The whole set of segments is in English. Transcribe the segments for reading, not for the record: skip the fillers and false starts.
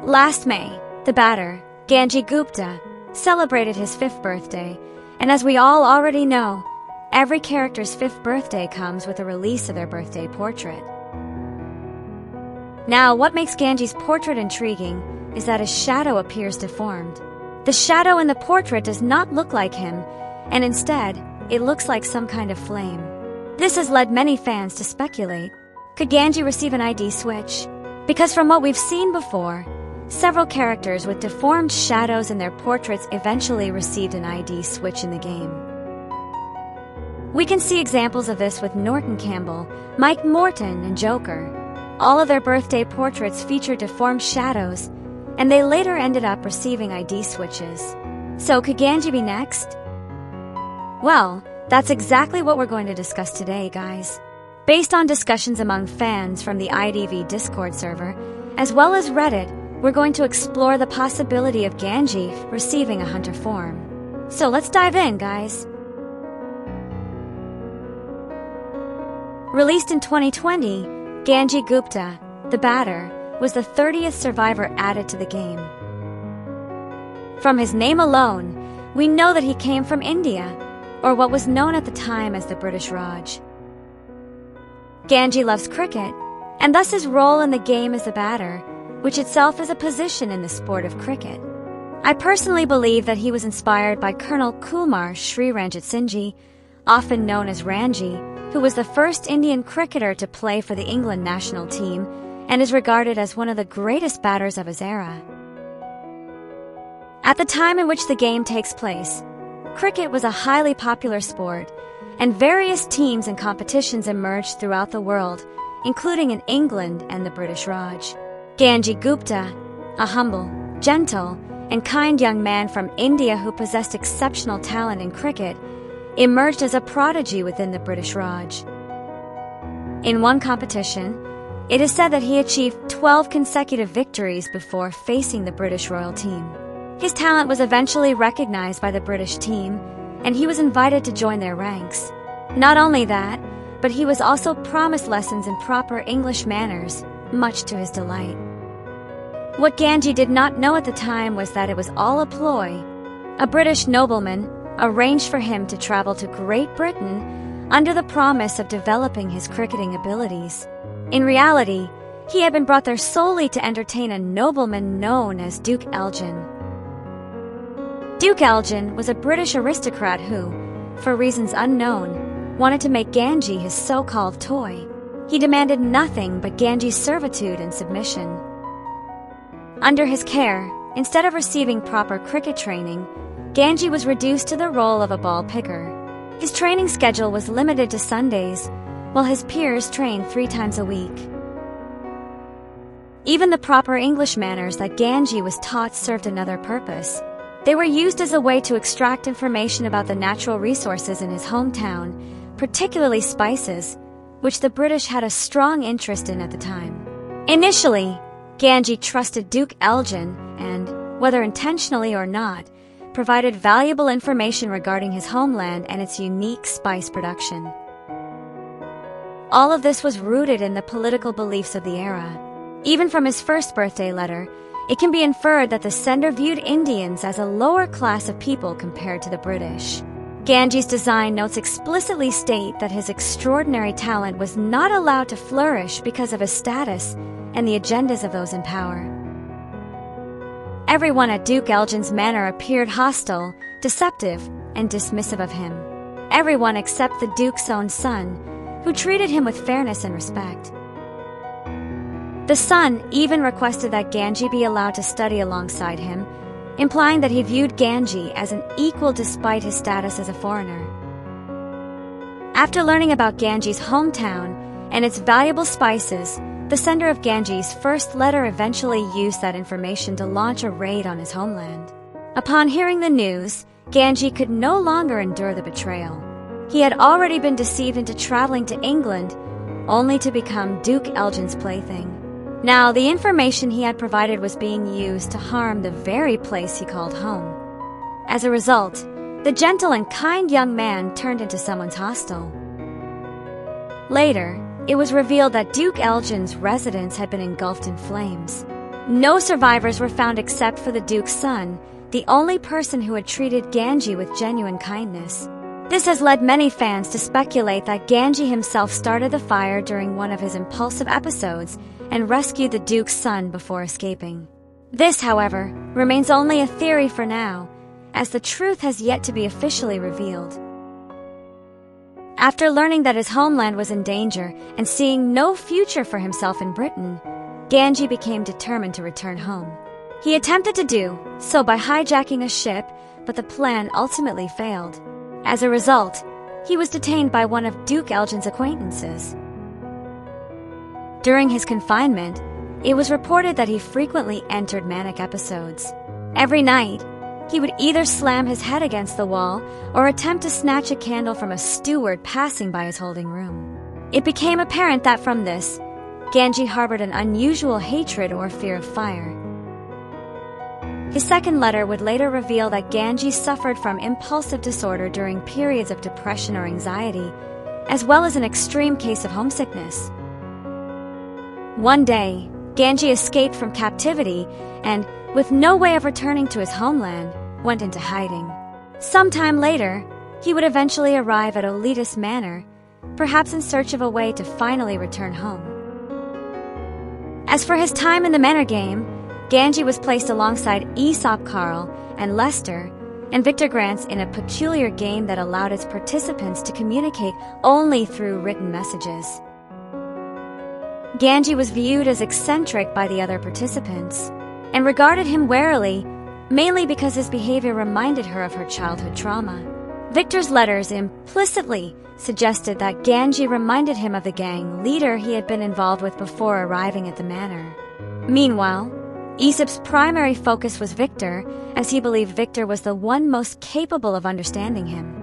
Last May, the batter, Ganji Gupta, celebrated his 5th birthday, and as we all already know, every character's 5th birthday comes with a release of their birthday portrait. Now, what makes Ganji's portrait intriguing is that his shadow appears deformed. The shadow in the portrait does not look like him, and instead, it looks like some kind of flame. This has led many fans to speculate. Could Ganji receive an ID switch? Because from what we've seen before, several characters with deformed shadows in their portraits eventually received an ID switch in the game. We can see examples of this with Norton Campbell, Mike Morton, and Joker. All of their birthday portraits feature deformed shadows, and they later ended up receiving ID switches. So could Ganji be next? Well, that's exactly what we're going to discuss today, guys. Based on discussions among fans from the IDV Discord server, as well as Reddit, we're going to explore the possibility of Ganji receiving a hunter form. So let's dive in, guys. Released in 2020, Ganji Gupta, the batter, was the 30th survivor added to the game. From his name alone, we know that he came from India, or what was known at the time as the British Raj. Ganji loves cricket, and thus his role in the game is a batter, which itself is a position in the sport of cricket. I personally believe that he was inspired by Colonel Kumar Sri Ranjit Singh, often known as Ranji, who was the first Indian cricketer to play for the England national team and is regarded as one of the greatest batters of his era. At the time in which the game takes place, cricket was a highly popular sport, and various teams and competitions emerged throughout the world, including in England and the British Raj. Ganji Gupta, a humble, gentle, and kind young man from India who possessed exceptional talent in cricket, emerged as a prodigy within the British Raj. In one competition, it is said that he achieved 12 consecutive victories before facing the British royal team. His talent was eventually recognized by the British team, and he was invited to join their ranks. Not only that, but he was also promised lessons in proper English manners, much to his delight. What Ganji did not know at the time was that it was all a ploy. A British nobleman arranged for him to travel to Great Britain under the promise of developing his cricketing abilities. In reality, he had been brought there solely to entertain a nobleman known as Duke Elgin. Duke Elgin was a British aristocrat who, for reasons unknown, wanted to make Ganji his so-called toy. He demanded nothing but Ganji's servitude and submission. Under his care, instead of receiving proper cricket training, Ganji was reduced to the role of a ball picker. His training schedule was limited to Sundays, while his peers trained 3 times a week. Even the proper English manners that Ganji was taught served another purpose. They were used as a way to extract information about the natural resources in his hometown, particularly spices, which the British had a strong interest in at the time. Initially, Ganji trusted Duke Elgin and, whether intentionally or not, provided valuable information regarding his homeland and its unique spice production. All of this was rooted in the political beliefs of the era. Even from his first birthday letter, it can be inferred that the sender viewed Indians as a lower class of people compared to the British. Ganji's design notes explicitly state that his extraordinary talent was not allowed to flourish because of his status and the agendas of those in power. Everyone at Duke Elgin's manor appeared hostile, deceptive, and dismissive of him. Everyone except the Duke's own son, who treated him with fairness and respect. The son even requested that Ganji be allowed to study alongside him, implying that he viewed Ganji as an equal despite his status as a foreigner. After learning about Ganji's hometown and its valuable spices, the sender of Ganji's first letter eventually used that information to launch a raid on his homeland. Upon hearing the news, Ganji could no longer endure the betrayal. He had already been deceived into traveling to England, only to become Duke Elgin's plaything. Now, the information he had provided was being used to harm the very place he called home. As a result, the gentle and kind young man turned into someone hostile. Later, it was revealed that Duke Elgin's residence had been engulfed in flames. No survivors were found except for the Duke's son, the only person who had treated Ganji with genuine kindness. This has led many fans to speculate that Ganji himself started the fire during one of his impulsive episodes and rescued the Duke's son before escaping. This, however, remains only a theory for now, as the truth has yet to be officially revealed. After learning that his homeland was in danger and seeing no future for himself in Britain, Ganji became determined to return home. He attempted to do so by hijacking a ship, but the plan ultimately failed. As a result, he was detained by one of Duke Elgin's acquaintances. During his confinement, it was reported that he frequently entered manic episodes. Every night, he would either slam his head against the wall or attempt to snatch a candle from a steward passing by his holding room. It became apparent that from this, Ganji harbored an unusual hatred or fear of fire. His second letter would later reveal that Ganji suffered from impulsive disorder during periods of depression or anxiety, as well as an extreme case of homesickness. One day, Ganji escaped from captivity and, with no way of returning to his homeland, went into hiding. Sometime later, he would eventually arrive at Oletus Manor, perhaps in search of a way to finally return home. As for his time in the Manor game, Ganji was placed alongside Aesop Carl and Lester and Victor Grants in a peculiar game that allowed its participants to communicate only through written messages. Ganji was viewed as eccentric by the other participants and regarded him warily, mainly because his behavior reminded her of her childhood trauma. Victor's letters implicitly suggested that Ganji reminded him of the gang leader he had been involved with before arriving at the manor. Meanwhile, Aesop's primary focus was Victor, as he believed Victor was the one most capable of understanding him.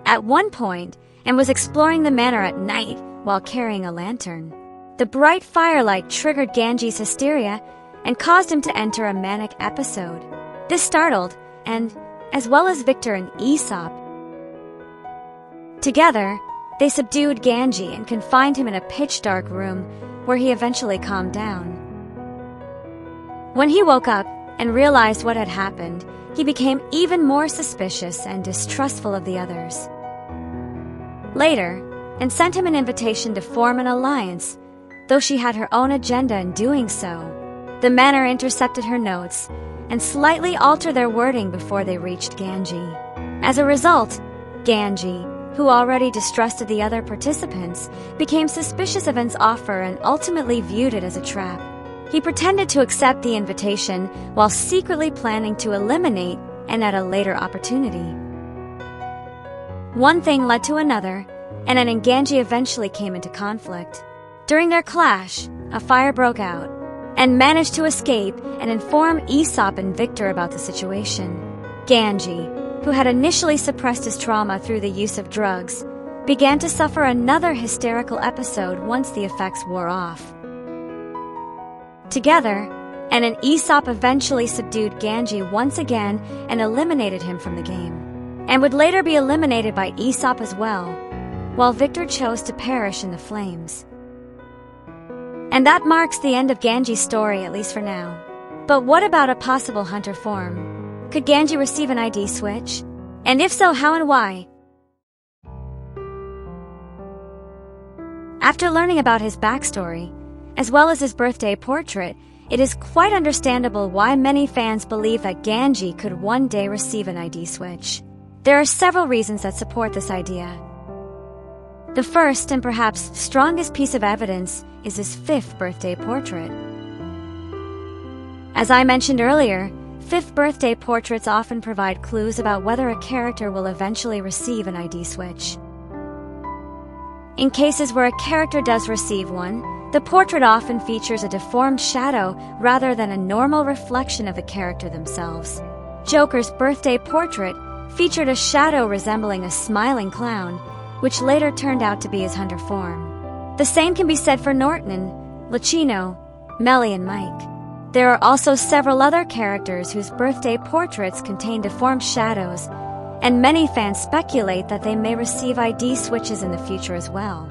At one point, and was exploring the manor at night while carrying a lantern. The bright firelight triggered Ganji's hysteria and caused him to enter a manic episode. This startled, and as well as Victor and Aesop. Together, they subdued Ganji and confined him in a pitch-dark room where he eventually calmed down. When he woke up and realized what had happened, he became even more suspicious and distrustful of the others. Later, and sent him an invitation to form an alliance, though she had her own agenda in doing so. The manor intercepted her notes and slightly altered their wording before they reached Ganji. As a result, Ganji, who already distrusted the other participants, became suspicious of N's offer and ultimately viewed it as a trap. He pretended to accept the invitation while secretly planning to eliminate N at a later opportunity. One thing led to another, and N and Ganji eventually came into conflict. During their clash, a fire broke out, and managed to escape and inform Aesop and Victor about the situation. Ganji, who had initially suppressed his trauma through the use of drugs, began to suffer another hysterical episode once the effects wore off. Together, N and Aesop eventually subdued Ganji once again and eliminated him from the game, and would later be eliminated by Aesop as well, while Victor chose to perish in the flames. And that marks the end of Ganji's story, at least for now. But what about a possible hunter form? Could Ganji receive an ID switch? And if so, how and why? After learning about his backstory, as well as his birthday portrait, it is quite understandable why many fans believe that Ganji could one day receive an ID switch. There are several reasons that support this idea. The first and perhaps strongest piece of evidence is his 5th birthday portrait. As I mentioned earlier, 5th birthday portraits often provide clues about whether a character will eventually receive an ID switch. In cases where a character does receive one, the portrait often features a deformed shadow rather than a normal reflection of the character themselves. Joker's birthday portrait featured a shadow resembling a smiling clown, which later turned out to be his hunter form. The same can be said for Norton, Lucino, Melly, and Mike. There are also several other characters whose birthday portraits contain deformed shadows, and many fans speculate that they may receive ID switches in the future as well.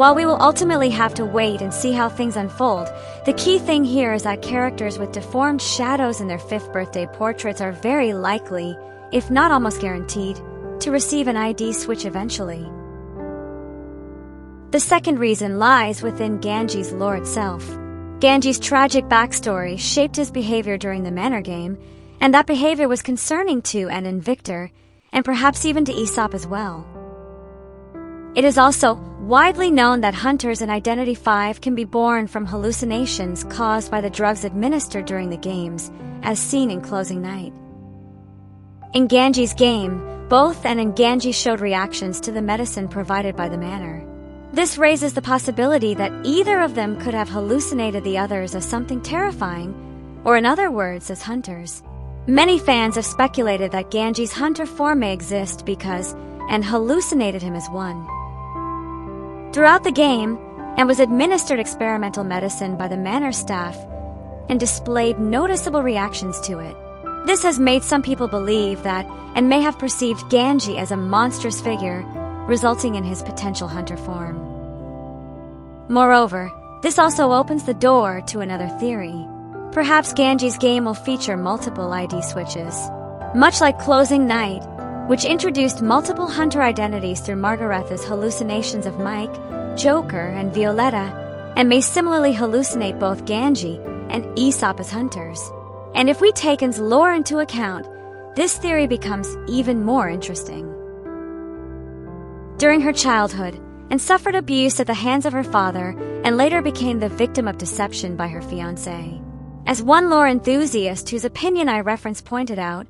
While we will ultimately have to wait and see how things unfold, the key thing here is that characters with deformed shadows in their 5th birthday portraits are very likely, if not almost guaranteed, to receive an ID switch eventually. The second reason lies within Ganji's lore itself. Ganji's tragic backstory shaped his behavior during the Manor game, and that behavior was concerning to and Invictor, and perhaps even to Aesop as well. It is also widely known that hunters in Identity 5 can be born from hallucinations caused by the drugs administered during the games, as seen in Closing Night. In Ganji's game, both and Ganji showed reactions to the medicine provided by the Manor. This raises the possibility that either of them could have hallucinated the others as something terrifying, or in other words, as hunters. Many fans have speculated that Ganji's hunter form may exist because and hallucinated him as one. Throughout the game, and was administered experimental medicine by the Manor staff and displayed noticeable reactions to it. This has made some people believe that and may have perceived Ganji as a monstrous figure, resulting in his potential hunter form. Moreover, this also opens the door to another theory. Perhaps Ganji's game will feature multiple ID switches. Much like Closing Night, which introduced multiple hunter identities through Margaretha's hallucinations of Mike, Joker, and Violetta, and may similarly hallucinate both Ganji and Aesop as hunters. And if we take An's lore into account, this theory becomes even more interesting. During her childhood, Anne suffered abuse at the hands of her father and later became the victim of deception by her fiancé. As one lore enthusiast whose opinion I reference pointed out,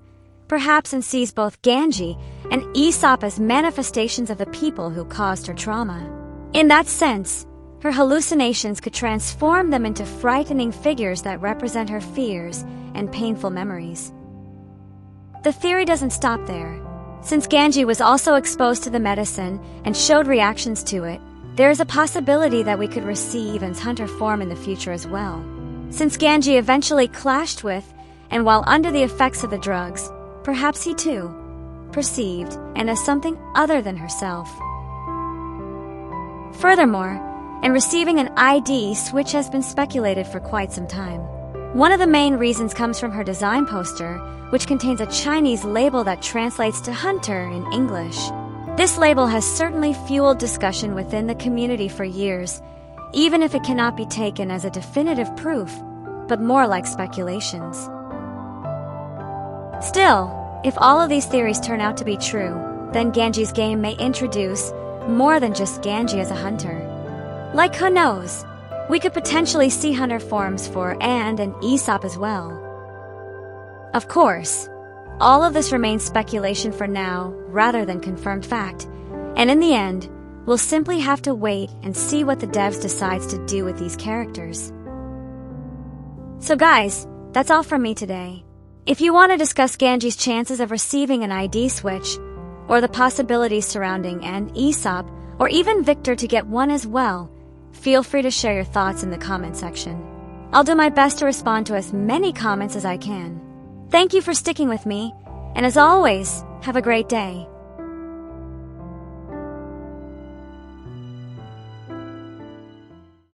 perhaps Anne sees both Ganji and Aesop as manifestations of the people who caused her trauma. In that sense, her hallucinations could transform them into frightening figures that represent her fears and painful memories. The theory doesn't stop there. Since Ganji was also exposed to the medicine and showed reactions to it, there is a possibility that we could receive Anne's hunter form in the future as well. Since Ganji eventually clashed with, and while under the effects of the drugs, perhaps he too perceived Anne as something other than herself. Furthermore, Anne receiving an ID switch has been speculated for quite some time. One of the main reasons comes from her design poster, which contains a Chinese label that translates to hunter in English. This label has certainly fueled discussion within the community for years, even if it cannot be taken as a definitive proof, but more like speculations. Still, if all of these theories turn out to be true, then Ganji's game may introduce more than just Ganji as a hunter. Like, who knows? We could potentially see hunter forms for Anne and Aesop as well. Of course, all of this remains speculation for now rather than confirmed fact, and in the end, we'll simply have to wait and see what the devs decides to do with these characters. So guys, that's all from me today. If you want to discuss Ganji's chances of receiving an ID switch, or the possibilities surrounding Anne, Aesop, or even Victor to get one as well, feel free to share your thoughts in the comment section. I'll do my best to respond to as many comments as I can. Thank you for sticking with me, and as always, have a great day.